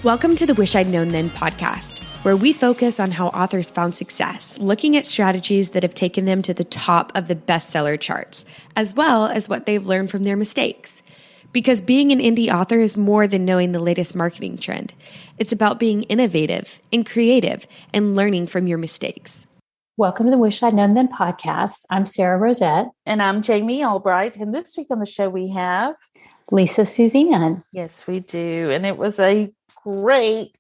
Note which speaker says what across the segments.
Speaker 1: Welcome to the Wish I'd Known Then podcast, where we focus on how authors found success, looking at strategies that have taken them to the top of the bestseller charts, as well as what they've learned from their mistakes. Because being an indie author is more than knowing the latest marketing trend. It's about being innovative and creative and learning from your mistakes.
Speaker 2: Welcome to the Wish I'd Known Then podcast. I'm Sara Rosette.
Speaker 3: And I'm Jami Albright. And this week on the show we have
Speaker 2: Lisa Susanne.
Speaker 3: Yes, we do. And it was a great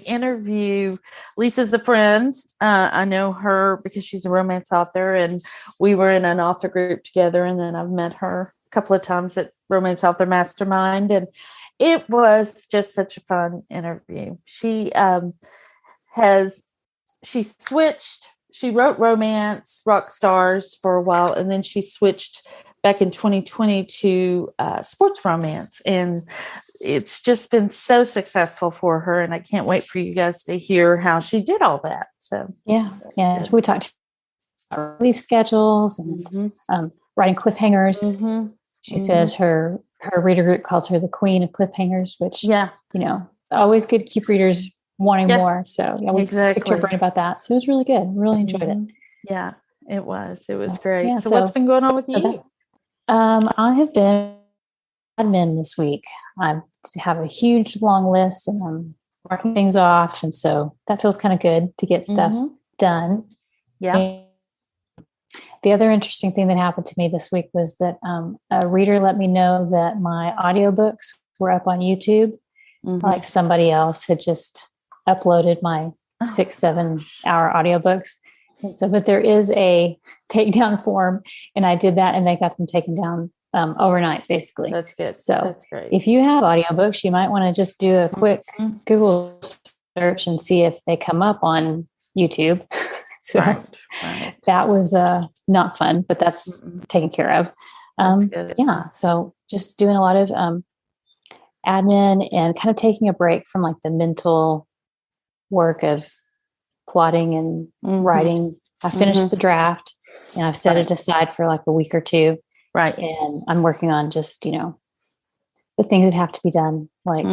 Speaker 3: interview. Lisa's a friend. I know her because she's a romance author, and we were in an author group together. And then I've met her a couple of times at Romance Author Mastermind. And it was just such a fun interview. She switched. She wrote romance rock stars for a while, and then she switched back in 2020 to sports romance. And it's just been so successful for her. And I can't wait for you guys to hear how she did all that. So,
Speaker 2: yeah. We talked about release schedules and writing cliffhangers. Mm-hmm. She says her reader group calls her the queen of cliffhangers, which, it's always good to keep readers wanting more. So we picked her brain about that. So it was really good. Really enjoyed it.
Speaker 3: Yeah, it was. It was great. Yeah, so what's been going on with you?
Speaker 2: I have been admin this week. I have a huge long list and I'm marking things off. And so that feels kind of good to get stuff done.
Speaker 3: Yeah.
Speaker 2: And the other interesting thing that happened to me this week was that a reader let me know that my audiobooks were up on YouTube. Mm-hmm. Like somebody else had just uploaded my 6-7 hour audiobooks. And so, but there is a takedown form, and I did that, and they got them taken down overnight, basically.
Speaker 3: That's good.
Speaker 2: So
Speaker 3: that's great.
Speaker 2: If you have audiobooks, you might want to just do a quick Google search and see if they come up on YouTube. So right. That was not fun, but that's taken care of.
Speaker 3: That's good.
Speaker 2: Yeah. So just doing a lot of admin and kind of taking a break from like the mental work of plotting and writing. I finished the draft and I've set it aside for like a week or two.
Speaker 3: Right.
Speaker 2: And I'm working on just, the things that have to be done, like,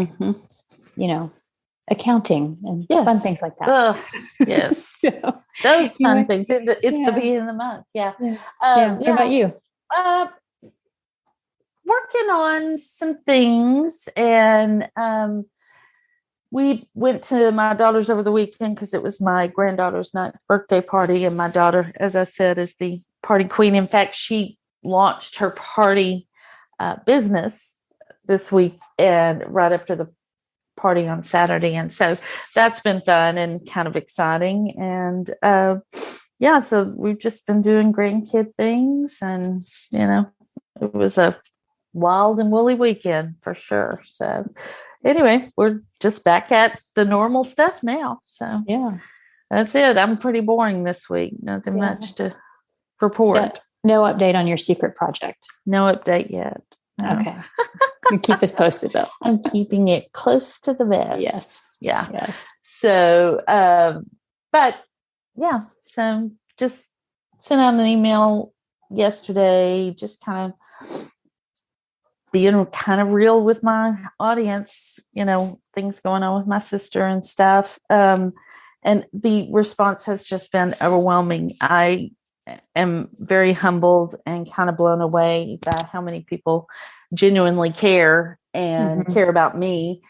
Speaker 2: accounting and fun things like that.
Speaker 3: Yes. Those fun things. It's the beginning of the month. Yeah.
Speaker 2: What about you?
Speaker 3: Working on some things, and we went to my daughter's over the weekend because it was my granddaughter's 9th birthday party. And my daughter, as I said, is the party queen. In fact, she launched her party business this week and right after the party on Saturday. And so that's been fun and kind of exciting. And so we've just been doing grandkid things. And, it was a wild and woolly weekend for sure. So anyway, we're just back at the normal stuff now. So that's it. I'm pretty boring this week. Nothing much to report.
Speaker 2: No update on your secret project.
Speaker 3: No update yet. No.
Speaker 2: Okay. You keep us posted though.
Speaker 3: I'm keeping it close to the vest.
Speaker 2: Yes.
Speaker 3: Yeah.
Speaker 2: Yes.
Speaker 3: So, so just sent out an email yesterday, just kind of being kind of real with my audience, things going on with my sister and stuff. And the response has just been overwhelming. I am very humbled and kind of blown away by how many people genuinely care and care about me.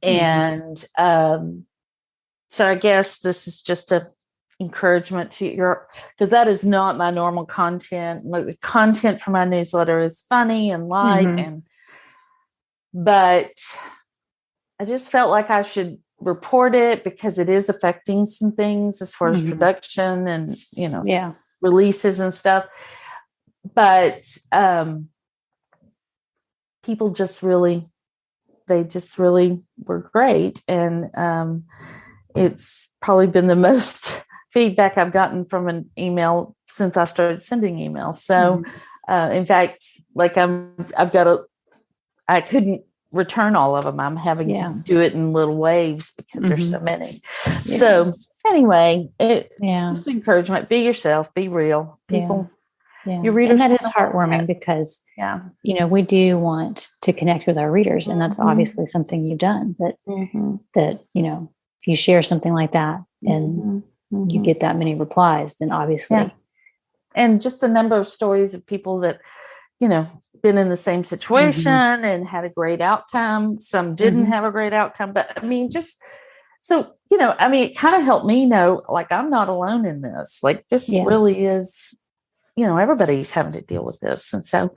Speaker 3: And so I guess this is just a encouragement to because that is not my normal content. The content for my newsletter is funny and light, but I just felt like I should report it because it is affecting some things as far as production and releases and stuff. But people just really were great, and it's probably been the most feedback I've gotten from an email since I started sending emails. So, in fact, like I couldn't return all of them. I'm having to do it in little waves because there's so many. Yeah. So anyway, just encouragement, be yourself, be real. People
Speaker 2: Yeah.
Speaker 3: your readers.
Speaker 2: And that is heartwarming because, we do want to connect with our readers, and that's obviously something you've done. But that, if you share something like that and you get that many replies, then obviously.
Speaker 3: And just the number of stories of people that, been in the same situation and had a great outcome. Some didn't have a great outcome, but I mean, just so, it kind of helped me know, like, I'm not alone in this. Like, this really is, everybody's having to deal with this. And so,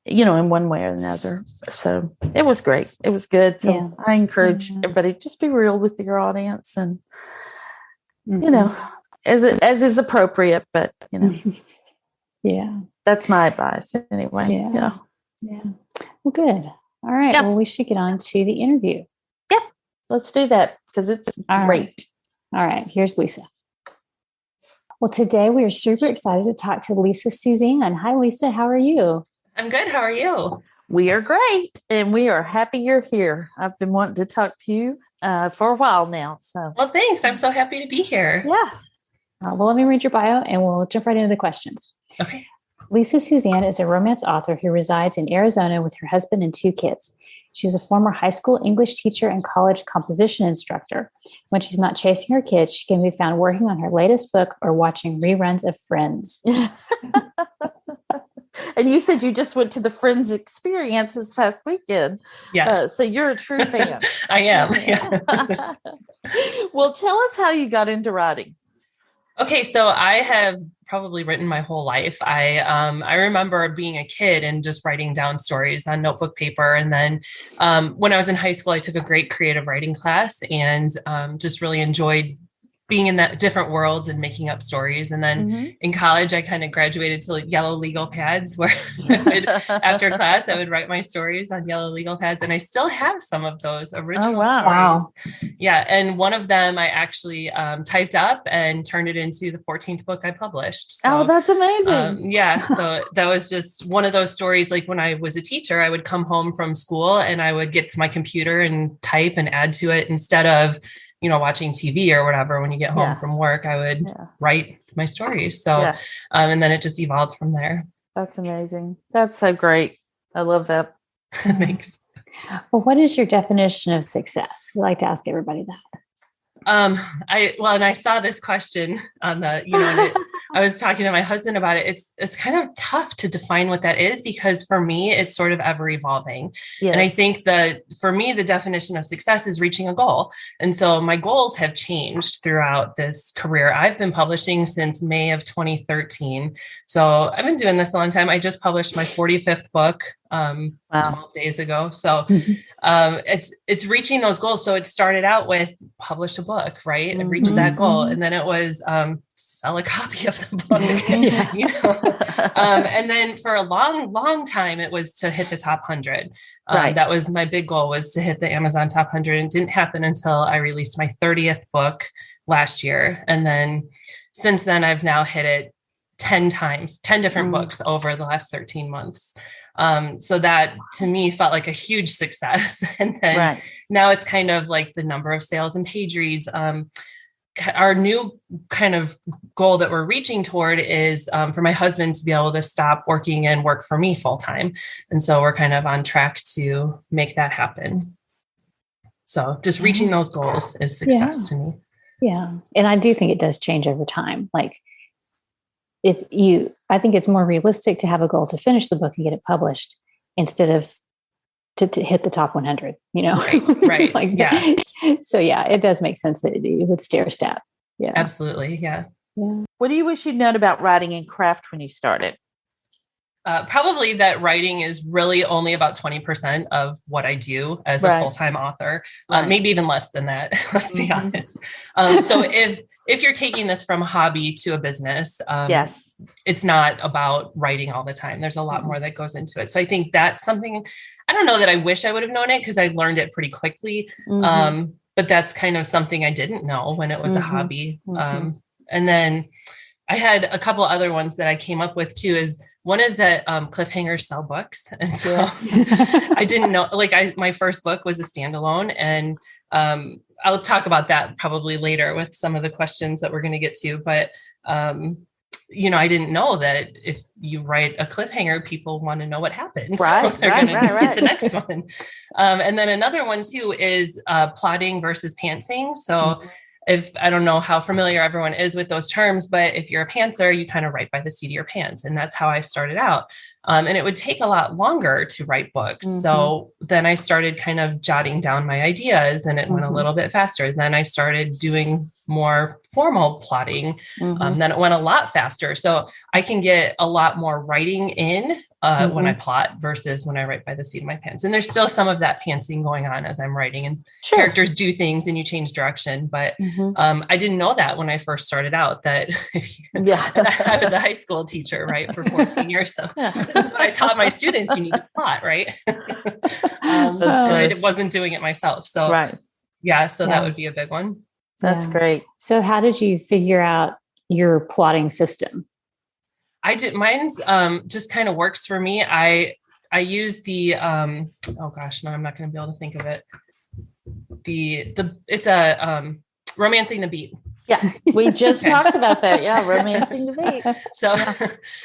Speaker 3: in one way or another. So it was great. It was good. So I encourage everybody, just be real with your audience and, as is appropriate, but, that's my advice anyway. Yeah.
Speaker 2: Well, good. All right. Well, we should get on to the interview.
Speaker 3: Yeah. Let's do that because it's great.
Speaker 2: All right. Here's Lisa. Well, today we are super excited to talk to Lisa Susanne. Hi, Lisa. How are you?
Speaker 4: I'm good. How are you?
Speaker 3: We are great. And we are happy you're here. I've been wanting to talk to you for a while now. So,
Speaker 4: well, thanks. I'm so happy to be here.
Speaker 3: Yeah.
Speaker 2: Well, let me read your bio and we'll jump right into the questions.
Speaker 4: Okay.
Speaker 2: Lisa Susanne is a romance author who resides in Arizona with her husband and 2 kids. She's a former high school English teacher and college composition instructor. When she's not chasing her kids, she can be found working on her latest book or watching reruns of Friends.
Speaker 3: And you said you just went to the Friends experience this past weekend.
Speaker 4: Yes.
Speaker 3: So you're a true fan.
Speaker 4: I am. Yeah.
Speaker 3: Well, tell us how you got into writing.
Speaker 4: Okay, so I have probably written my whole life. I remember being a kid and just writing down stories on notebook paper. And then when I was in high school, I took a great creative writing class and just really enjoyed being in that different worlds and making up stories. And then in college, I kind of graduated to yellow legal pads where after class, I would write my stories on yellow legal pads. And I still have some of those original stories. Wow. Yeah. And one of them I actually typed up and turned it into the 14th book I published. So,
Speaker 3: that's amazing.
Speaker 4: So that was just one of those stories. Like when I was a teacher, I would come home from school and I would get to my computer and type and add to it instead of watching TV or whatever. When you get home from work, I would write my stories. So, and then it just evolved from there.
Speaker 3: That's amazing. That's so great. I love that.
Speaker 4: Thanks.
Speaker 2: Well, what is your definition of success? We like to ask everybody that.
Speaker 4: I saw this question on the, and I was talking to my husband about it. It's kind of tough to define what that is because for me, it's sort of ever evolving. Yes. And I think that for me, the definition of success is reaching a goal. And so my goals have changed throughout this career. I've been publishing since May of 2013. So I've been doing this a long time. I just published my 45th book 12 days ago. So it's reaching those goals. So it started out with publish a book, right? And reach that goal. And then it was sell a copy of the book, and then for a long, long time, it was to hit the top 100. That was my big goal, was to hit the Amazon top 100. And it didn't happen until I released my 30th book last year. And then since then, I've now hit it 10 times, 10 different books over the last 13 months. So that to me felt like a huge success. And then now it's kind of like the number of sales and page reads. Our new kind of goal that we're reaching toward is for my husband to be able to stop working and work for me full time. And so we're kind of on track to make that happen. So just reaching those goals is success to me.
Speaker 2: Yeah. And I do think it does change over time. Like I think it's more realistic to have a goal to finish the book and get it published instead of to hit the top 100,
Speaker 4: Right.
Speaker 2: Like,
Speaker 4: yeah.
Speaker 2: So it does make sense that you would stair step. Yeah,
Speaker 4: absolutely. Yeah.
Speaker 3: What do you wish you'd known about writing and craft when you started?
Speaker 4: Probably that writing is really only about 20% of what I do as a full-time author, maybe even less than that. Let's be honest. So if you're taking this from a hobby to a business, it's not about writing all the time. There's a lot more that goes into it. So I think that's something, I don't know that I wish I would have known it because I learned it pretty quickly. But that's kind of something I didn't know when it was a hobby. And then I had a couple other ones that I came up with too, one is that Cliffhangers sell books. And so I didn't know, my first book was a standalone, and I'll talk about that probably later with some of the questions that we're going to get to. But I didn't know that if you write a cliffhanger, people want to know what happens.
Speaker 3: Right,
Speaker 4: so they're
Speaker 3: right,
Speaker 4: going to
Speaker 3: right,
Speaker 4: get the next one. And then another one too is plotting versus pantsing. So if I don't know how familiar everyone is with those terms, but if you're a pantser, you kind of write by the seat of your pants. And that's how I started out. And it would take a lot longer to write books. So then I started kind of jotting down my ideas and it went a little bit faster. Then I started doing more formal plotting. Then it went a lot faster. So I can get a lot more writing in when I plot versus when I write by the seat of my pants. And there's still some of that pantsing going on as I'm writing, and characters do things and you change direction. But I didn't know that when I first started out, that I was a high school teacher, right, for 14 years. So that's what I taught my students. You need to plot, right? And I wasn't doing it myself. So that would be a big one.
Speaker 3: That's great.
Speaker 2: So how did you figure out your plotting system?
Speaker 4: I did. Mine's just kind of works for me. I use the oh gosh, no, I'm not going to be able to think of it. It's a Romancing the Beat.
Speaker 3: Yeah, we just talked about that. Yeah, Romancing the Beat.
Speaker 4: So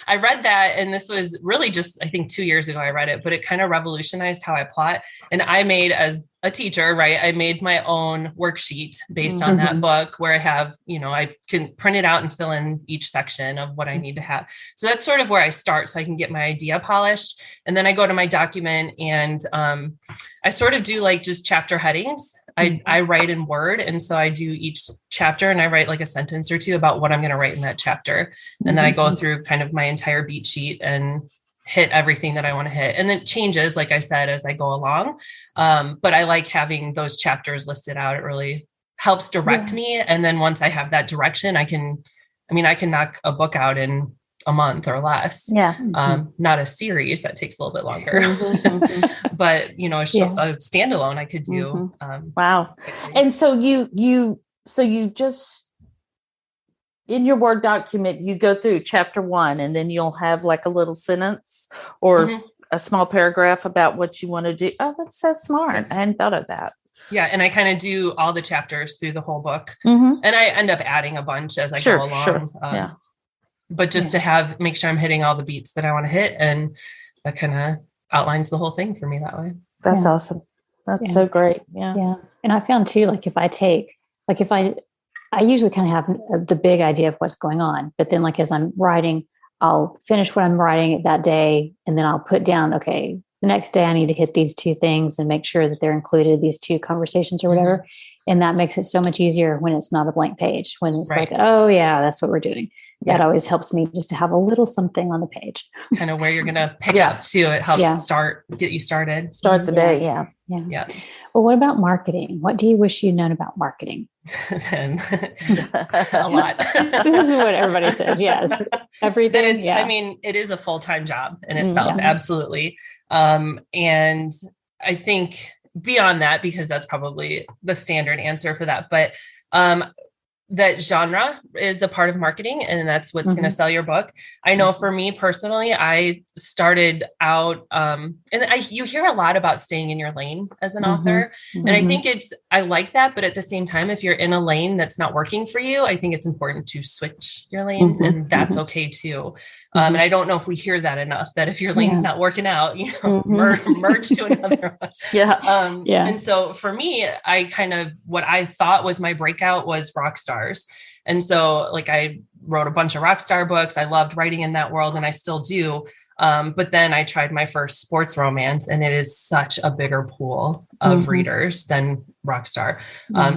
Speaker 4: I read that, and this was really just, I think 2 years ago I read it, but it kind of revolutionized how I plot. And I made, as a teacher, right, I made my own worksheet based on that book where I have, I can print it out and fill in each section of what I need to have. So that's sort of where I start, so I can get my idea polished. And then I go to my document and I sort of do like just chapter headings. I write in Word. And so I do each chapter and I write like a sentence or two about what I'm going to write in that chapter. And then I go through kind of my entire beat sheet and hit everything that I want to hit. And then it changes, like I said, as I go along. But I like having those chapters listed out. It really helps direct me. And then once I have that direction, I can knock a book out in a month or less. Not a series, that takes a little bit longer, but a standalone I could do.
Speaker 3: Wow. And so you just, in your Word document, you go through chapter 1 and then you'll have like a little sentence or a small paragraph about what you want to do. Oh, that's so smart. I hadn't thought of that.
Speaker 4: Yeah. And I kind of do all the chapters through the whole book, and I end up adding a bunch as I go along. But just to make sure I'm hitting all the beats that I want to hit, and that kind of outlines the whole thing for me that way.
Speaker 3: That's awesome. That's so great. Yeah.
Speaker 2: And I found too, I usually kind of have the big idea of what's going on, but then as I'm writing, I'll finish what I'm writing that day. And then I'll put down, okay, the next day I need to hit these 2 things and make sure that they're included, these 2 conversations or whatever. And that makes it so much easier when it's not a blank page, when it's like, oh yeah, that's what we're doing. That always helps me just to have a little something on the page.
Speaker 4: Kind of where you're going to pick up too. It helps get you started.
Speaker 3: Start the day. Yeah.
Speaker 2: Well, what about marketing? What do you wish you'd known about marketing?
Speaker 4: A lot.
Speaker 2: This is what everybody says. Yes. Everything.
Speaker 4: It is a full-time job in itself. Absolutely. And I think beyond that, because that's probably the standard answer for that, but that genre is a part of marketing, and that's what's going to sell your book. I know for me personally, I started out, you hear a lot about staying in your lane as an author. And I think I like that. But at the same time, if you're in a lane that's not working for you, I think it's important to switch your lanes, and that's okay too. And I don't know if we hear that enough, that if your lane's not working out, merge to another one. And so for me, what I thought was my breakout was rock stars. And so I wrote a bunch of rock star books. I loved writing in that world, and I still do. But then I tried my first sports romance, and it is such a bigger pool of readers than Rockstar.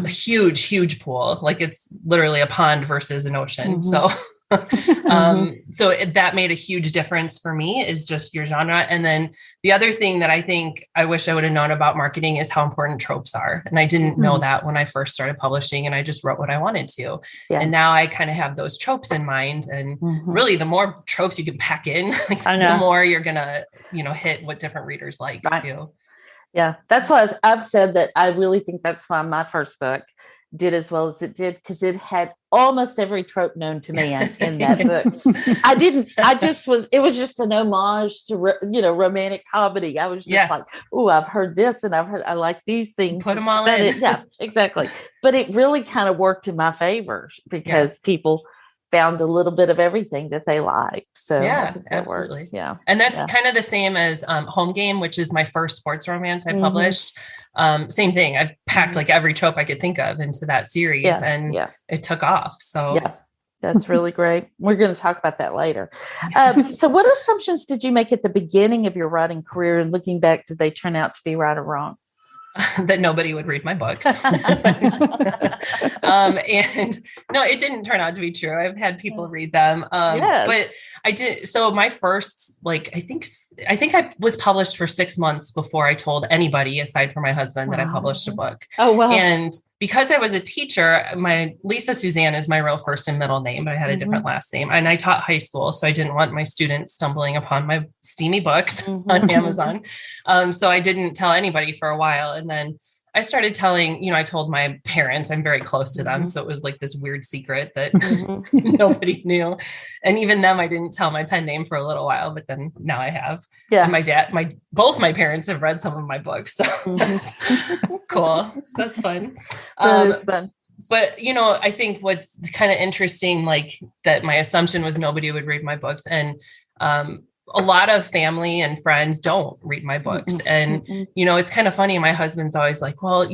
Speaker 4: Huge pool. It's literally a pond versus an ocean. So that made a huge difference for me, is just your genre. And then the other thing that I think I wish I would have known about marketing is how important tropes are. And I didn't know that when I first started publishing, and I just wrote what I wanted to. And now I kind of have those tropes in mind, and really the more tropes you can pack in, the more you're going to, hit what different readers like too.
Speaker 3: Yeah. That's why I've said that I really think that's why my first book did as well as it did, because it had almost every trope known to man in that book. It was just an homage to, romantic comedy. I was just like, oh, I've heard this, and I like these things.
Speaker 4: Put them all in.
Speaker 3: Yeah, exactly. But it really kind of worked in my favor, because people found a little bit of everything that they liked. So
Speaker 4: yeah,
Speaker 3: I think that
Speaker 4: absolutely.
Speaker 3: works. Yeah.
Speaker 4: And that's kind of the same as Home Game, which is my first sports romance I published. Same thing. I've packed like every trope I could think of into that series and it took off. So
Speaker 3: yeah, that's really great. We're going to talk about that later. So what assumptions did you make at the beginning of your writing career, and looking back, did they turn out to be right or wrong?
Speaker 4: That nobody would read my books. And no, it didn't turn out to be true. I've had people read them. But I did. So my first, like, I think I was published for 6 months before I told anybody aside from my husband that I published a book.
Speaker 3: Oh, wow.
Speaker 4: And because I was a teacher, my Lisa Susanne is my real first and middle name, but I had a different last name, and I taught high school. So I didn't want my students stumbling upon my steamy books on Amazon. So I didn't tell anybody for a while. And then I started telling, I told my parents, I'm very close to them. So it was like this weird secret that nobody knew. And even them, I didn't tell my pen name for a little while, but then now I have. Yeah. And my dad, both my parents have read some of my books. So that's cool. That's fun.
Speaker 3: That is fun.
Speaker 4: But, I think what's kind of interesting, like that my assumption was nobody would read my books. And, a lot of family and friends don't read my books. And, it's kind of funny. My husband's always like, well,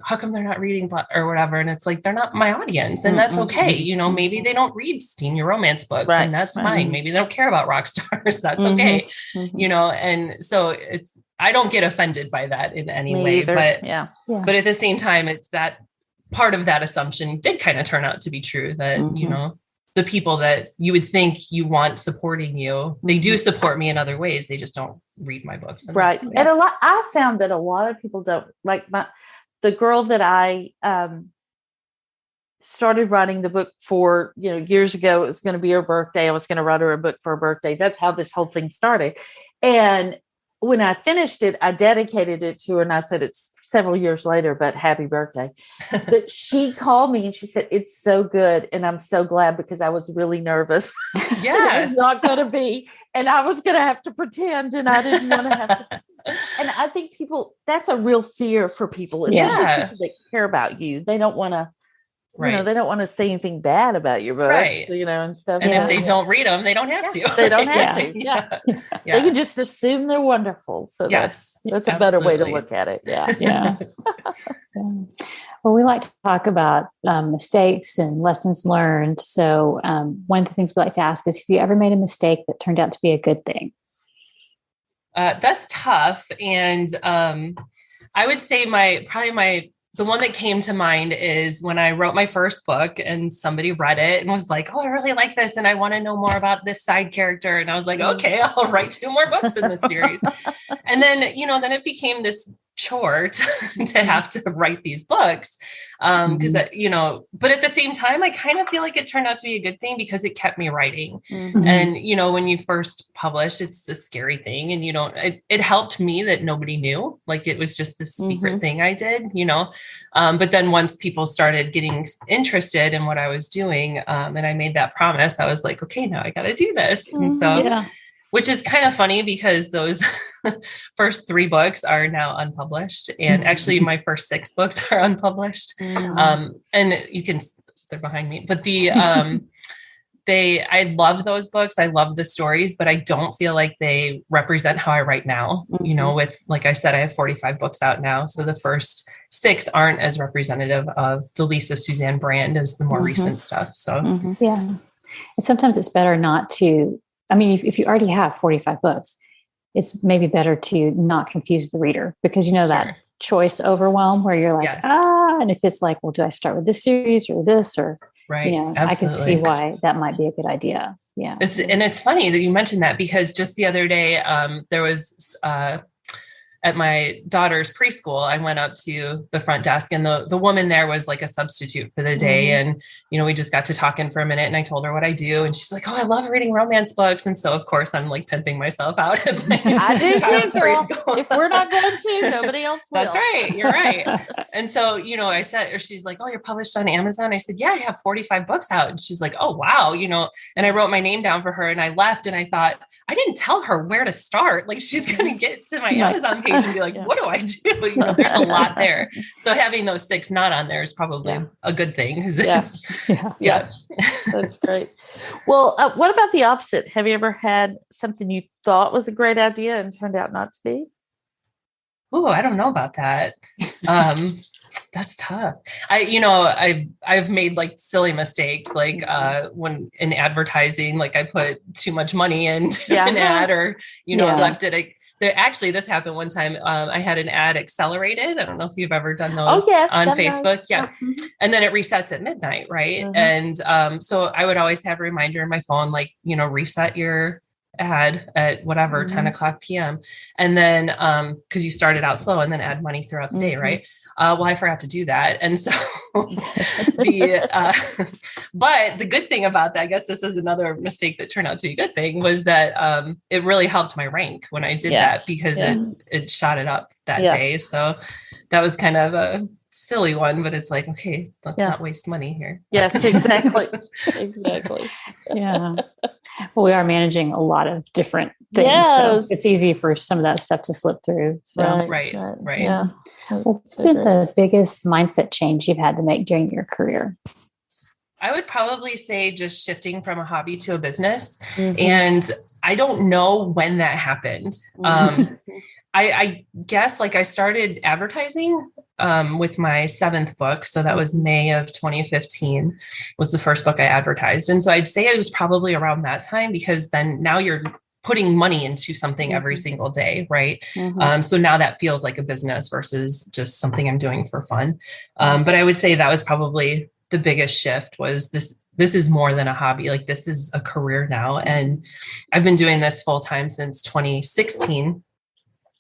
Speaker 4: how come they're not reading or whatever? And it's like, they're not my audience, and that's okay. Maybe they don't read steamy romance books, and that's fine. Maybe they don't care about rock stars. That's okay. And so I don't get offended by that in any way,
Speaker 3: either.
Speaker 4: But at the same time, it's that part of that assumption did kind of turn out to be true, that, the people that you would think you want supporting you, they do support me in other ways. They just don't read my books. And
Speaker 3: right. And I found that a lot of people don't, like the girl that I started writing the book for, years ago. It was going to be her birthday. I was going to write her a book for her birthday. That's how this whole thing started. And when I finished it, I dedicated it to her, and I said, it's several years later, but happy birthday. But she called me and she said, it's so good. And I'm so glad, because I was really nervous.
Speaker 4: Yeah.
Speaker 3: It was not going to be. And I was going to have to pretend, and I didn't want to have to pretend. And I think that's a real fear for people, especially people that care about you. They don't want to, they don't want to say anything bad about your books, and stuff.
Speaker 4: And if they don't read them, they don't have to.
Speaker 3: They don't have to. Yeah. They can just assume they're wonderful. So that's a better way to look at it. Yeah.
Speaker 2: Yeah. Well, we like to talk about mistakes and lessons learned. So one of the things we like to ask is, have you ever made a mistake that turned out to be a good thing?
Speaker 4: That's tough. And I would say the one that came to mind is when I wrote my first book and somebody read it and was like, oh, I really like this, and I want to know more about this side character. And I was like, okay, I'll write 2 more books in this series. And then, then it became this chore to have to write these books. Because, but at the same time, I kind of feel like it turned out to be a good thing, because it kept me writing. And, when you first publish, it's a scary thing. And, it helped me that nobody knew, like it was just this secret thing I did, but then once people started getting interested in what I was doing, and I made that promise, I was like, okay, now I got to do this. And so, which is kind of funny, because those first 3 books are now unpublished. And actually my first 6 books are unpublished. And they're behind me, but I love those books. I love the stories, but I don't feel like they represent how I write now. With, like I said, I have 45 books out now. So the first 6 aren't as representative of the Lisa Susanne brand as the more recent stuff. So,
Speaker 2: yeah. And sometimes it's better not to, if you already have 45 books, it's maybe better to not confuse the reader, because that choice overwhelm where you're like, and if it's like, well, do I start with this series or this, or,
Speaker 4: absolutely.
Speaker 2: I can see why that might be a good idea. Yeah.
Speaker 4: It's funny that you mentioned that, because just the other day, there was, at my daughter's preschool, I went up to the front desk, and the woman there was like a substitute for the day. And, we just got to talking for a minute, and I told her what I do, and she's like, oh, I love reading romance books. And so of course I'm like pimping myself out at my
Speaker 3: I do too, preschool. If we're not going to, nobody else will.
Speaker 4: That's right. You're right. And so, I said, or she's like, oh, you're published on Amazon. I said, yeah, I have 45 books out. And she's like, oh, wow. And I wrote my name down for her, and I left, and I thought, I didn't tell her where to start. Like, she's going to get to my Amazon page page and be like, what do I do? You know, there's a lot there. So having those 6 not on there is probably a good thing.
Speaker 3: Yeah. That's great. Well, what about the opposite? Have you ever had something you thought was a great idea and turned out not to be?
Speaker 4: Oh, I don't know about that. That's tough. I've made like silly mistakes, like when in advertising, like I put too much money into an ad, or left it. Actually, this happened one time. I had an ad accelerated. I don't know if you've ever done those on Facebook. Nice. Yeah. And then it resets at midnight. Right. And so I would always have a reminder in my phone, like, reset your ad at whatever, 10 o'clock PM. And then, cause you started out slow and then add money throughout the day. Right. Well, I forgot to do that. And so but the good thing about that, I guess this is another mistake that turned out to be a good thing, was that it really helped my rank when I did that, because it shot it up that day. So that was kind of a silly one, but it's like, okay, let's not waste money here.
Speaker 3: Yes, exactly. Exactly.
Speaker 2: Yeah. Well, we are managing a lot of different things. Yes. So it's easy for some of that stuff to slip through. So.
Speaker 4: Right.
Speaker 2: Yeah. Well, what's been the biggest mindset change you've had to make during your career?
Speaker 4: I would probably say just shifting from a hobby to a business. And I don't know when that happened. I guess like I started advertising with my 7th book. So that was May of 2015 was the first book I advertised. And so I'd say it was probably around that time, because then now you're putting money into something every single day. Right. So now that feels like a business versus just something I'm doing for fun. But I would say that was probably the biggest shift, was this is more than a hobby. Like, this is a career now. And I've been doing this full time since 2016,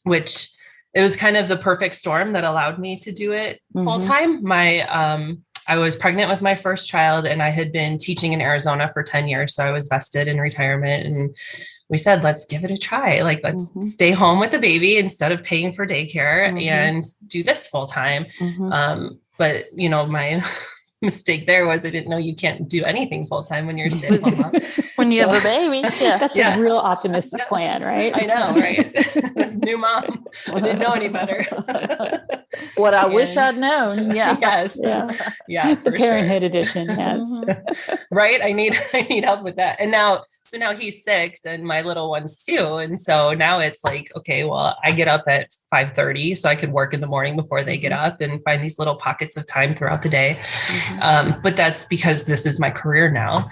Speaker 4: which it was kind of the perfect storm that allowed me to do it full time. I was pregnant with my first child, and I had been teaching in Arizona for 10 years. So I was vested in retirement, and we said, let's give it a try. Like, let's stay home with the baby instead of paying for daycare and do this full time. But my mistake there was I didn't know you can't do anything full time when you're stay at home mom.
Speaker 3: When you have a baby.
Speaker 2: That's a real optimistic plan, right?
Speaker 4: I know, right? New mom. I didn't know any better.
Speaker 3: What I wish I'd known. Yeah.
Speaker 4: Yes. Yeah.
Speaker 2: The parenthood edition. Yes.
Speaker 4: Right. I need help with that. And now he's 6 and my little one's 2. And so now it's like, okay, well, I get up at 5:30 so I could work in the morning before they get up and find these little pockets of time throughout the day. But that's because this is my career now.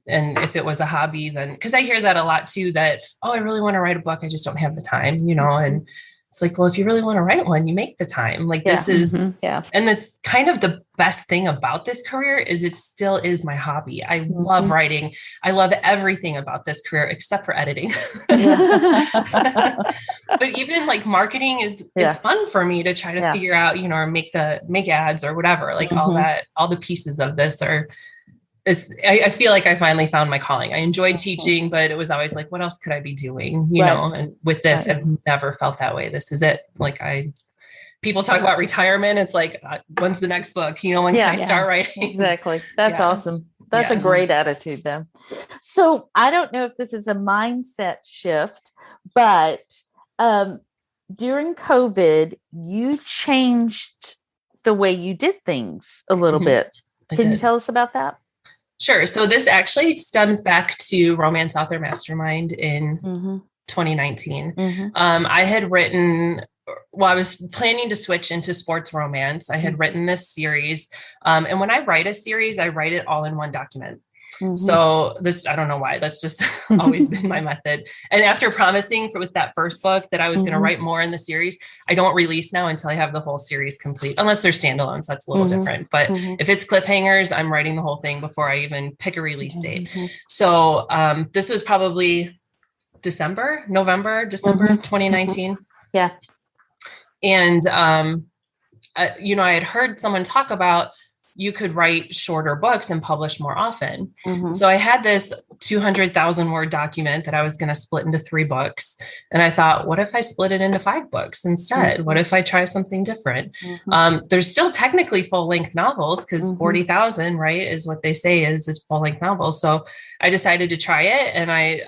Speaker 4: And if it was a hobby, then, because I hear that a lot too, that, I really want to write a book, I just don't have the time, and it's like, well, if you really want to write one, you make the time. Like this is, and that's kind of the best thing about this career, is it still is my hobby. I love writing. I love everything about this career except for editing. But even like marketing is fun for me to try to figure out, or make ads or whatever, like all the pieces of this are, I feel like I finally found my calling. I enjoyed teaching, but it was always like, what else could I be doing? You know, and with this, I've never felt that way. This is it. Like people talk about retirement. It's like, when's the next book? When can I start writing?
Speaker 3: Exactly. That's awesome. That's a great attitude then. So I don't know if this is a mindset shift, but during COVID, you changed the way you did things a little bit. Can you tell us about that?
Speaker 4: Sure. So this actually stems back to Romance Author Mastermind in 2019. I had written, I was planning to switch into sports romance. I had written this series. And when I write a series, I write it all in one document. So this, I don't know why, that's just always been my method. And after promising with that first book that I was going to write more in the series, I don't release now until I have the whole series complete, unless they're standalones. That's a little different. But if it's Cliffhangers, I'm writing the whole thing before I even pick a release date. So this was probably November, December of 2019.
Speaker 3: Yeah.
Speaker 4: And, I had heard someone talk about you could write shorter books and publish more often. So I had this 200,000 word document that I was going to split into 3 books. And I thought, what if I split it into 5 books instead? What if I try something different? There's still technically full length novels, because 40,000, right, is what they say is full length novels. So I decided to try it. And I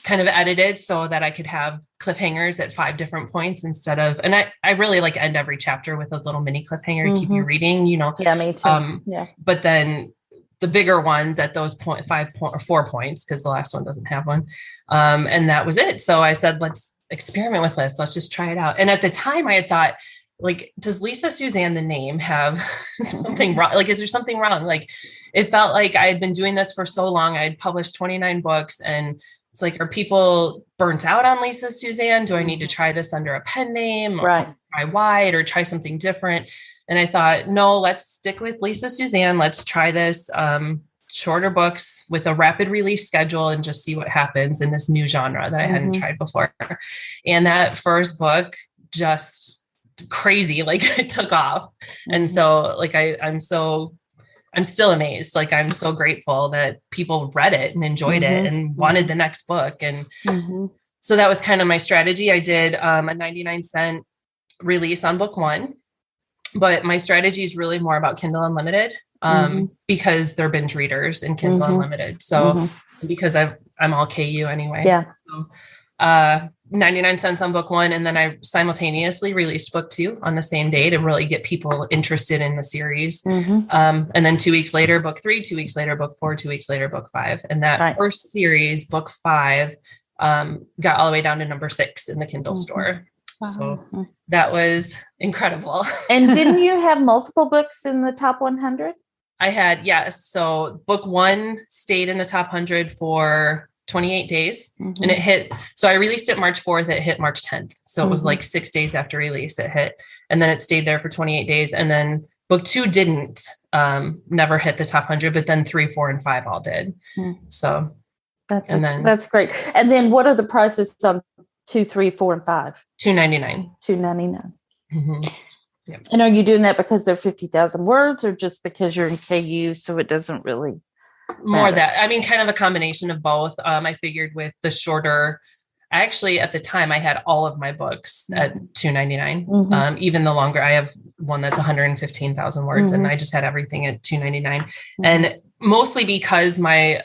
Speaker 4: kind of edited so that I could have cliffhangers at 5 different points instead of, and I really like end every chapter with a little mini cliffhanger to keep you reading, you know?
Speaker 3: Yeah, me too.
Speaker 4: But then the bigger ones at those 4 points, because the last one doesn't have one. And that was it. So I said, let's experiment with this. Let's just try it out. And at the time I had thought, like, does Lisa Susanne, the name, have something wrong? Like, is there something wrong? Like, it felt like I had been doing this for so long. I had published 29 books, and it's like, are people burnt out on Lisa Susanne? Do I need to try this under a pen name, or try wide, or try something different? And I thought, no, let's stick with Lisa Susanne. Let's try this shorter books with a rapid release schedule and just see what happens in this new genre that I hadn't tried before. And that first book just crazy, like, it took off. And so, like, I'm still amazed. Like, I'm so grateful that people read it and enjoyed it and wanted the next book. And so that was kind of my strategy. I did a 99-cent release on book 1, but my strategy is really more about Kindle Unlimited, because they're binge readers in Kindle Unlimited. So because I'm all KU anyway. Yeah. So, 99 cents on book 1. And then I simultaneously released book 2 on the same day to really get people interested in the series. And then 2 weeks later, book 3, 2 weeks later, book 4, 2 weeks later, book 5. And that first series, book 5, got all the way down to number 6 in the Kindle store. Wow. So that was incredible.
Speaker 3: And didn't you have multiple books in the top 100?
Speaker 4: I had, yes. So book 1 stayed in the top 100 for 28 days and it hit. So I released it March 4th. It hit March 10th. So it was like 6 days after release it hit. And then it stayed there for 28 days. And then book 2 didn't, never hit the top 100, but then 3, 4, and 5 all did. So
Speaker 3: that's great. And then what are the prices on 2, 3, 4, and 5?
Speaker 4: $2.99.
Speaker 3: $2.99. Yep. And are you doing that because they're 50,000 words, or just because you're in KU, so it doesn't really
Speaker 4: more that? I mean, kind of a combination of both. I figured with the shorter, actually at the time I had all of my books at $2.99. Even the longer, I have one that's 115,000 words, and I just had everything at $2.99. And mostly because my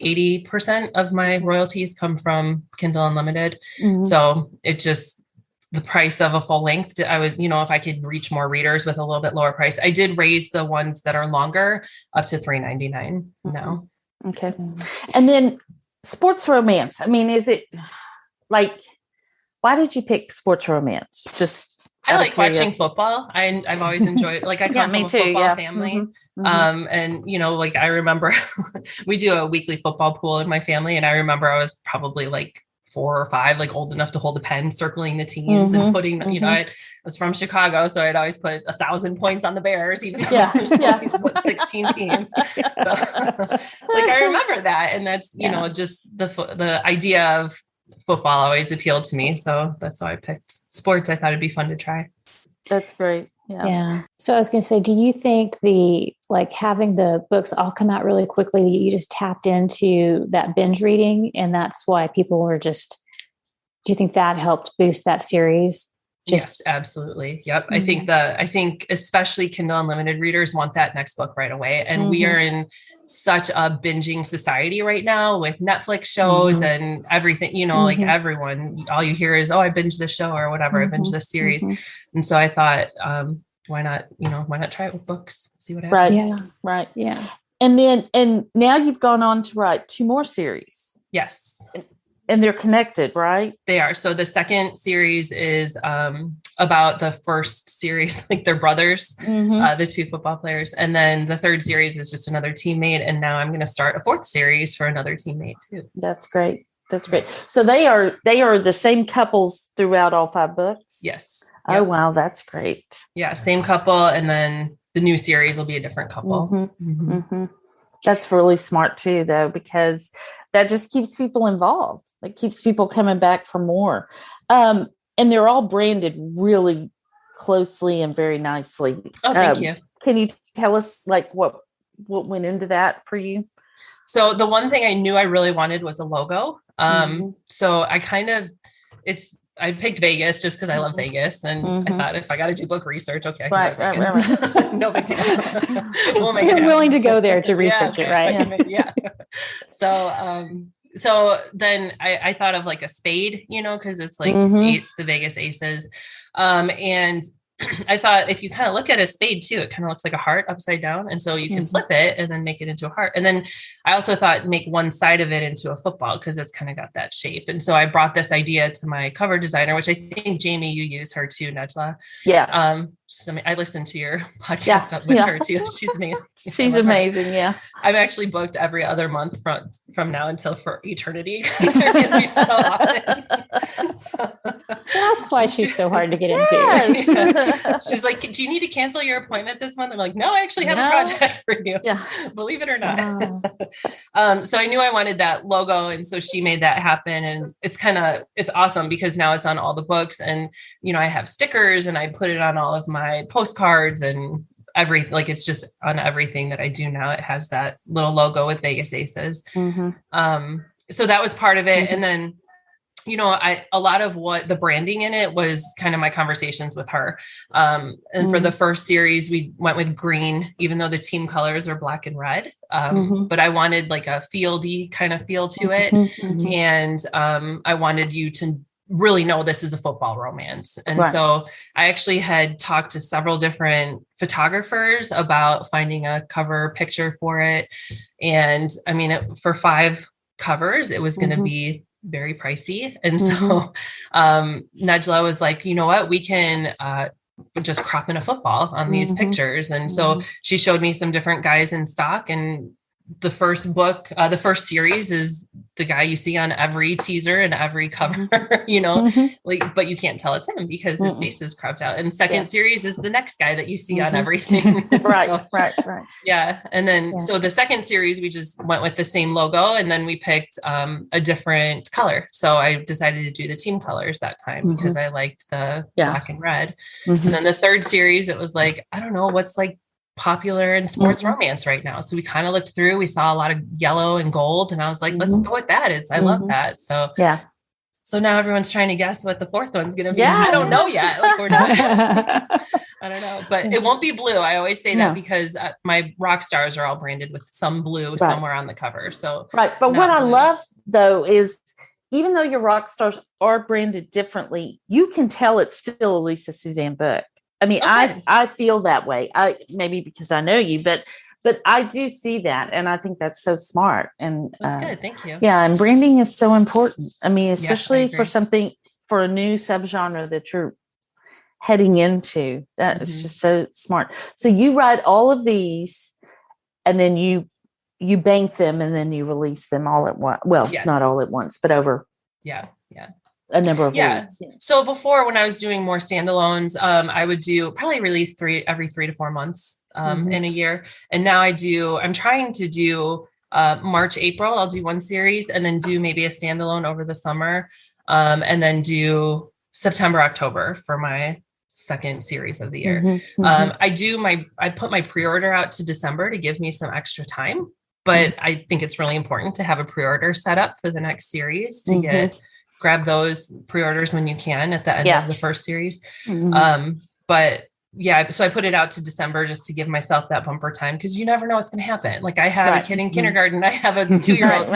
Speaker 4: 80% of my royalties come from Kindle Unlimited. So it just, the price of a full length, I was, if I could reach more readers with a little bit lower price, I did raise the ones that are longer up to $3.99 now.
Speaker 3: Okay. And then sports romance. I mean, is it like, why did you pick sports romance? Just
Speaker 4: I like watching football. I've always enjoyed, like, I come from a football family. And, like, I remember we do a weekly football pool in my family. And I remember I was probably like 4 or 5, like old enough to hold a pen, circling the teams and putting, I was from Chicago. So I'd always put 1,000 points on the Bears, even though there's only 16 teams. So, like, I remember that. And that's, just the idea of football always appealed to me. So that's why I picked sports. I thought it'd be fun to try.
Speaker 3: That's great. Yeah.
Speaker 2: So I was going to say, do you think having the books all come out really quickly, you just tapped into that binge reading, and that's why people were do you think that helped boost that series?
Speaker 4: Yes, absolutely. Yep. I think especially Kindle Unlimited readers want that next book right away. And we are in such a binging society right now with Netflix shows and everything, like everyone, all you hear is, oh, I binged this show or whatever. I binged this series. And so I thought, why not try it with books? See what happens.
Speaker 3: Right. Yeah. Right. Yeah. And now you've gone on to write 2 more series.
Speaker 4: Yes.
Speaker 3: And they're connected, right?
Speaker 4: They are. So the second series is about the first series, like they're brothers, the 2 football players. And then the third series is just another teammate. And now I'm going to start a 4th series for another teammate too.
Speaker 3: That's great. That's great. So they are the same couples throughout all 5 books?
Speaker 4: Yes.
Speaker 3: Yep. Oh, wow. That's great.
Speaker 4: Yeah. Same couple. And then the new series will be a different couple.
Speaker 3: That's really smart too, though, because that just keeps people involved. It keeps people coming back for more. And they're all branded really closely and very nicely.
Speaker 4: Oh, thank you.
Speaker 3: Can you tell us what went into that for you?
Speaker 4: So the one thing I knew I really wanted was a logo. So I picked Vegas just because I love Vegas. And I thought, if I got to do book research, okay, I can go to Vegas. Right. No big deal. We'll make
Speaker 2: You're willing to go there to research it, right?
Speaker 4: Yeah. So So then I thought of like a spade, cause it's like the Vegas aces. And I thought if you kind of look at a spade too, it kind of looks like a heart upside down. And so you can flip it and then make it into a heart. And then I also thought make one side of it into a football because it's kind of got that shape. And so I brought this idea to my cover designer, which I think Jami, you use her too, Najla.
Speaker 3: Yeah.
Speaker 4: I listened to your podcast with her too. She's amazing.
Speaker 3: She's amazing. Her. Yeah.
Speaker 4: I'm actually booked every other month from now until for eternity. They're going to be so often.
Speaker 2: That's why she's so hard to get into.
Speaker 3: Yes.
Speaker 4: Yeah. She's like, do you need to cancel your appointment this month? I'm like, no, I actually have a project for you.
Speaker 3: Yeah.
Speaker 4: Believe it or not. So I knew I wanted that logo. And so she made that happen. And it's awesome because now it's on all the books and, I have stickers and I put it on all of my postcards and everything. Like it's just on everything that I do now. It has that little logo with Vegas Aces. So that was part of it. And then, a lot of what the branding in it was kind of my conversations with her. And for the first series, we went with green, even though the team colors are black and red. But I wanted like a fieldy kind of feel to it. And I wanted you to really know this is a football romance. And so I actually had talked to several different photographers about finding a cover picture for it. And I mean, for 5 covers, it was going to be very pricey. And so Najla was like, you know what, we can just crop in a football on these pictures. And so she showed me some different guys in stock, and the first book, the first series is the guy you see on every teaser and every cover, like, but you can't tell it's him because his face is cropped out. And second series is the next guy that you see on everything.
Speaker 3: Right.
Speaker 4: Yeah. And then, so the second series, we just went with the same logo, and then we picked a different color. So I decided to do the team colors that time because I liked the black and red. And then the third series, it was like, I don't know what's like popular in sports romance right now. So we kind of looked through, we saw a lot of yellow and gold, and I was like, let's go with that. I love that. So so now everyone's trying to guess what the fourth one's going to be. I don't know yet. Like we're not, I don't know, but it won't be blue. I always say that because my rock stars are all branded with some blue somewhere on the cover. So
Speaker 3: but what I love though is even though your rock stars are branded differently, you can tell it's still a Lisa Susanne book. I mean, I feel that way. Maybe because I know you, but I do see that. And I think that's so smart. And
Speaker 4: that's good. Thank you.
Speaker 3: Yeah. And branding is so important. I mean, especially for a new subgenre that you're heading into, that is just so smart. So you write all of these and then you bank them and then you release them all at once. Well, not all at once, but over. A number of weeks.
Speaker 4: So before, when I was doing more standalones, I would probably release every 3 to 4 months in a year. And now I'm trying to do March, April, I'll do one series and then do maybe a standalone over the summer. And then do September, October for my second series of the year. I put my pre-order out to December to give me some extra time, but I think it's really important to have a pre-order set up for the next series to grab those pre-orders when you can at the end of the first series. But so I put it out to December just to give myself that bumper time, because you never know what's going to happen. Like I have a kid in kindergarten, I have a 2-year-old,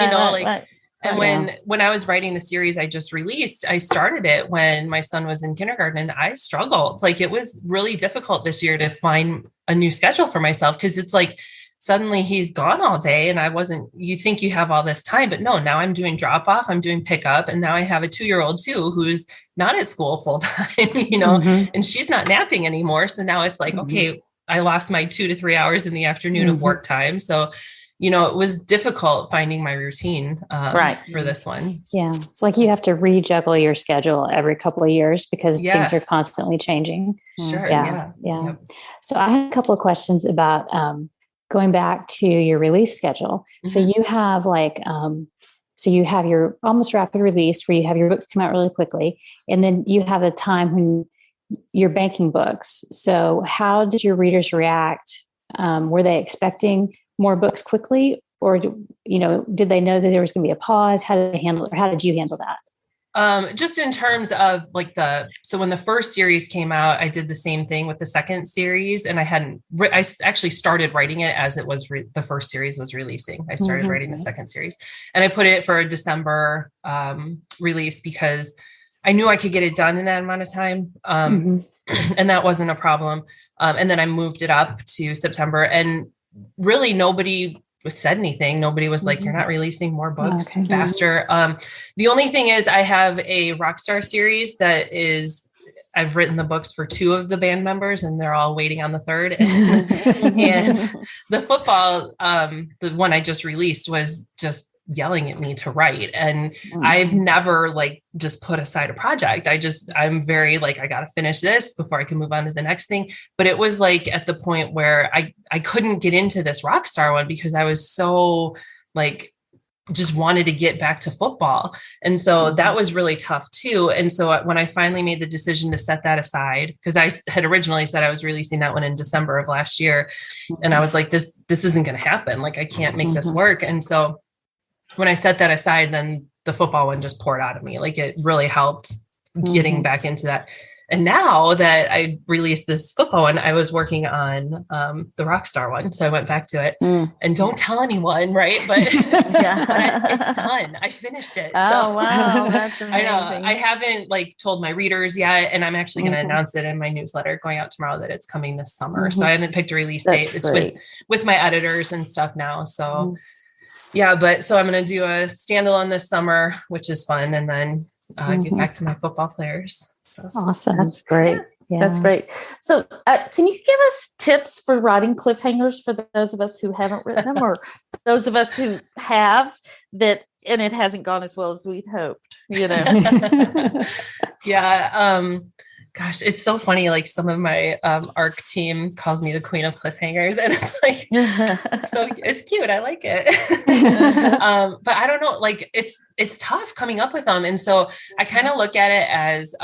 Speaker 4: and when I was writing the series I just released, I started it when my son was in kindergarten and I struggled. Like it was really difficult this year to find a new schedule for myself, because it's like, suddenly he's gone all day and you think you have all this time, but no, now I'm doing drop off, I'm doing pickup. And now I have a 2-year-old too, who's not at school full time, and she's not napping anymore. So now it's like, okay, I lost my 2 to 3 hours in the afternoon of work time. So, it was difficult finding my routine for this one.
Speaker 2: Yeah. It's like you have to rejuggle your schedule every couple of years because things are constantly changing.
Speaker 4: Sure.
Speaker 2: Yeah. Yep. So I have a couple of questions about, going back to your release schedule. So you have so you have your almost rapid release where you have your books come out really quickly. And then you have a time when you're banking books. So how did your readers react? Were they expecting more books quickly, or, did they know that there was going to be a pause? How did they handle it? Or how did you handle that?
Speaker 4: Just in terms of like so when the first series came out, I did the same thing with the second series, and I actually started writing it as it was the first series was releasing. I started writing the second series, and I put it for a December release because I knew I could get it done in that amount of time. And that wasn't a problem. And then I moved it up to September, and really nobody said anything. Nobody was like, you're not releasing more books faster. The only thing is I have a Rockstar series I've written the books for 2 of the band members, and they're all waiting on the 3rd. And the football, the one I just released was just yelling at me to write. And I've never like just put aside a project. I'm very like, I got to finish this before I can move on to the next thing. But it was like at the point where I couldn't get into this Rockstar one because I was so like, just wanted to get back to football. And so that was really tough too. And so when I finally made the decision to set that aside, because I had originally said I was releasing that one in December of last year. And I was like, this isn't going to happen. Like, I can't make this work. And so when I set that aside, then the football one just poured out of me. Like, it really helped getting back into that. And now that I released this football one, I was working on the Rockstar one. So I went back to it and don't tell anyone, right? But, it's done. I finished it.
Speaker 3: Oh, wow. That's amazing.
Speaker 4: I know. I haven't like told my readers yet. And I'm actually going to announce it in my newsletter going out tomorrow that it's coming this summer. So I haven't picked a release date. It's with my editors and stuff now. So so I'm going to do a standalone this summer, which is fun. And then get back to my football players.
Speaker 2: Awesome. That's great.
Speaker 3: Yeah. That's great. So can you give us tips for writing cliffhangers for those of us who haven't written them, or those of us who have and it hasn't gone as well as we'd hoped,
Speaker 4: Gosh, it's so funny. Like, some of my ARC team calls me the queen of cliffhangers, and it's like, it's cute. I like it. But I don't know, like it's tough coming up with them. And so I kind of look at it as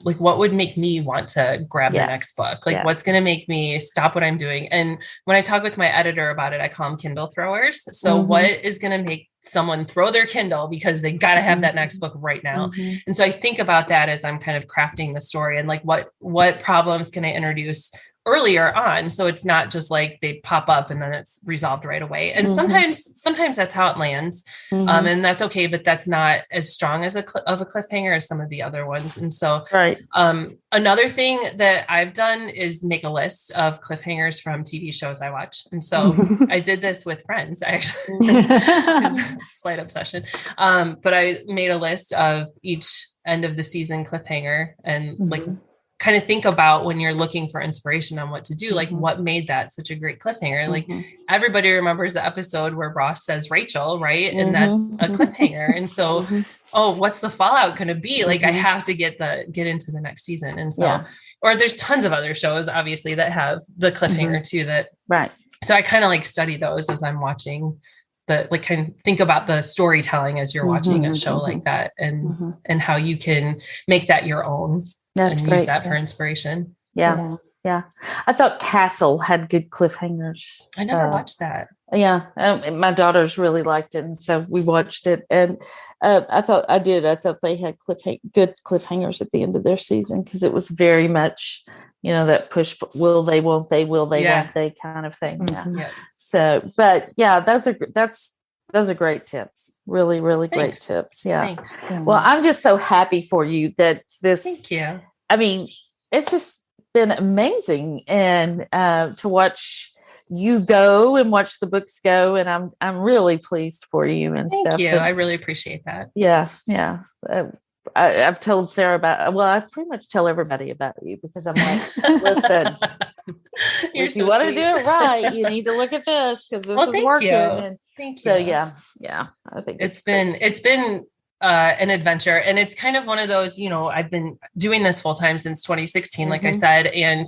Speaker 4: like, what would make me want to grab the next book? Like, what's going to make me stop what I'm doing? And when I talk with my editor about it, I call them Kindle throwers. So what is going to make someone throw their Kindle because they got to have that next book right now? And so I think about that as I'm kind of crafting the story, and like, what problems can I introduce earlier on, so it's not just like they pop up and then it's resolved right away. And sometimes that's how it lands, and that's okay, but that's not as strong as of a cliffhanger as some of the other ones. And so another thing that I've done is make a list of cliffhangers from TV shows I watch. And so I did this with Friends. I actually slight obsession, but I made a list of each end of the season cliffhanger, and like kind of think about when you're looking for inspiration on what to do, like what made that such a great cliffhanger. Like, everybody remembers the episode where Ross says Rachel, right? And that's a cliffhanger. And so, what's the fallout going to be? Like, I have to get into the next season. And so, or there's tons of other shows, obviously, that have the cliffhanger too, so I kind of like study those as I'm watching kind of think about the storytelling as you're watching a show like that, and how you can make that your own. Use that for inspiration.
Speaker 3: Yeah. I thought Castle had good cliffhangers.
Speaker 4: I never watched that.
Speaker 3: My daughters really liked it, and so we watched it. And I thought they had good cliffhangers at the end of their season, because it was very much, that push, will they, won't they, will they, won't they kind of thing. So, but those are great tips. Really, really great tips. Yeah.
Speaker 4: Thanks.
Speaker 3: Well, I'm just so happy for you that this.
Speaker 4: Thank you.
Speaker 3: I mean, it's just been amazing, and to watch you go and watch the books go, and I'm really pleased for you and stuff. Thank
Speaker 4: you. I really appreciate that.
Speaker 3: Yeah. I've told Sara I pretty much tell everybody about you, because I'm like, listen, if you want to do it right, you need to look at this, because this is working. And
Speaker 4: thank you.
Speaker 3: So I think
Speaker 4: it's been an adventure, and it's kind of one of those, I've been doing this full time since 2016, like I said, and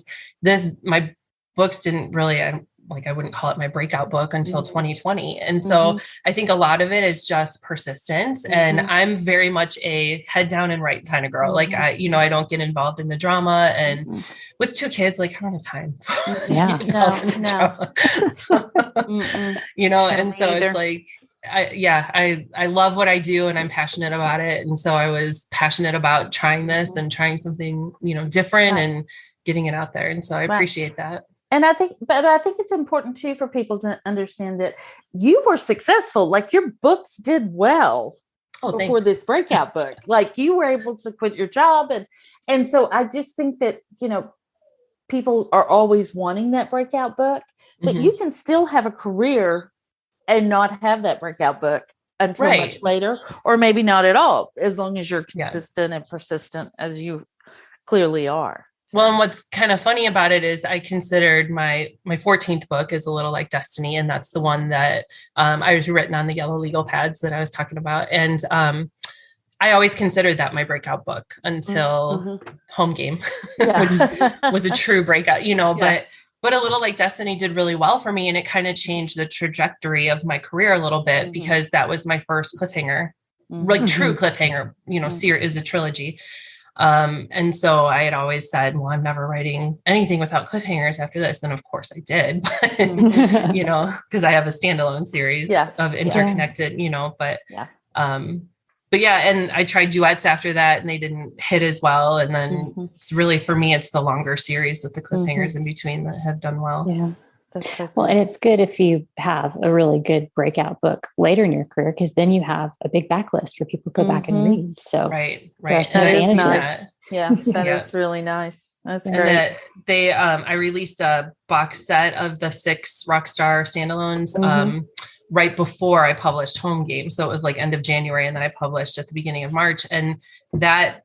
Speaker 4: my books didn't really, I wouldn't call it my breakout book until 2020. And so I think a lot of it is just persistence. And I'm very much a head down and write kind of girl. Like I don't get involved in the drama, and with 2 kids, like I don't have time.
Speaker 3: No.
Speaker 4: So, and so it's like, I love what I do and I'm passionate about it. And so I was passionate about trying this and trying something, different and getting it out there. And so I appreciate that.
Speaker 3: And I think it's important too for people to understand that you were successful. Like your books did well before this breakout book. Like you were able to quit your job. And so I just think that, people are always wanting that breakout book, but you can still have a career and not have that breakout book until much later, or maybe not at all, as long as you're consistent and persistent as you clearly are.
Speaker 4: Well, and what's kind of funny about it is I considered my 14th book is A Little Like Destiny. And that's the one that I was written on the yellow legal pads that I was talking about. And I always considered that my breakout book until Home Game, which was a true breakout, but A Little Like Destiny did really well for me. And it kind of changed the trajectory of my career a little bit because that was my first cliffhanger, like true cliffhanger, series is a trilogy. And so I had always said, well, I'm never writing anything without cliffhangers after this. And of course I did, but, because I have a standalone series of interconnected, but yeah, and I tried duets after that and they didn't hit as well. And then it's really, for me, it's the longer series with the cliffhangers in between that have done well.
Speaker 2: Yeah. That's so cool. Well, and it's good if you have a really good breakout book later in your career, because then you have a big backlist where people go back and read. So
Speaker 4: right.
Speaker 2: There are some advantages.
Speaker 3: Yeah, that is really nice. That's
Speaker 4: and
Speaker 3: great.
Speaker 4: That they, I released a box set of the 6 Rockstar standalones right before I published Home Game. So it was like end of January, and then I published at the beginning of March. And that,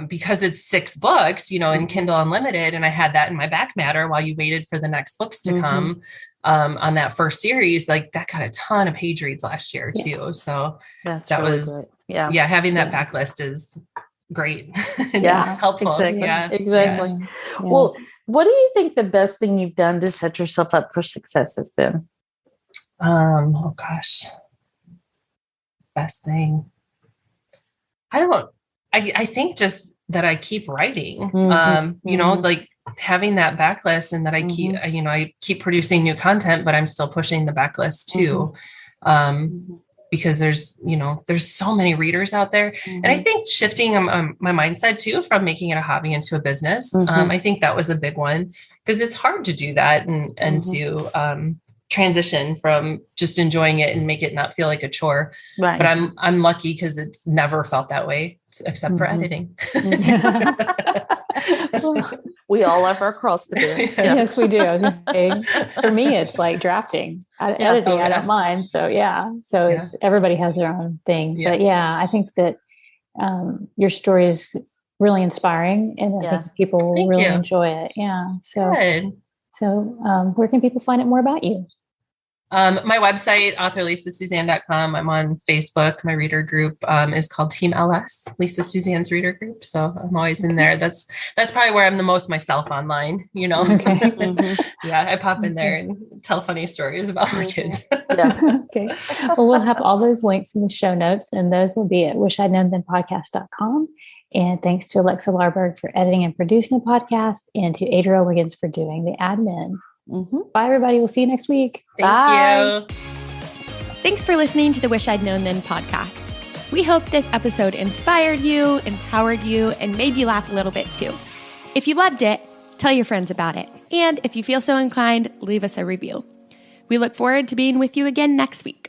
Speaker 4: because it's 6 books, in Kindle Unlimited, and I had that in my back matter while you waited for the next books to come on that first series, like that got a ton of page reads last year too. So that really was, having that backlist is great. Helpful.
Speaker 3: Exactly.
Speaker 4: Yeah.
Speaker 3: Exactly. Yeah. Well, what do you think the best thing you've done to set yourself up for success has been?
Speaker 4: Oh gosh. Best thing. I think just that I keep writing, like having that backlist, and that I keep, I keep producing new content, but I'm still pushing the backlist too. Because there's so many readers out there. And I think shifting my mindset too, from making it a hobby into a business. I think that was a big one, because it's hard to do that and to, transition from just enjoying it and make it not feel like a chore. Right. But I'm lucky because it's never felt that way except for editing.
Speaker 3: We all have our cross to bear.
Speaker 2: Yes, we do. For me, it's like drafting. Editing, I don't mind. So it's everybody has their own thing. Yeah. But I think that your story is really inspiring, and I think people will really enjoy it. Yeah. So. Good. So where can people find out more about you?
Speaker 4: My website, authorlisasusanne.com. I'm on Facebook. My reader group is called Team LS, Lisa Suzanne's reader group. So I'm always in there. That's probably where I'm the most myself online, Okay. I pop in there and tell funny stories about my kids.
Speaker 2: Okay. Well, we'll have all those links in the show notes, and those will be at wishidknownthenpodcast.com. And thanks to Alexa Larberg for editing and producing the podcast, and to Adriel Wiggins for doing the admin. Bye, everybody. We'll see you next week.
Speaker 4: Thank you.
Speaker 1: Thanks for listening to the Wish I'd Known Then podcast. We hope this episode inspired you, empowered you, and made you laugh a little bit too. If you loved it, tell your friends about it. And if you feel so inclined, leave us a review. We look forward to being with you again next week.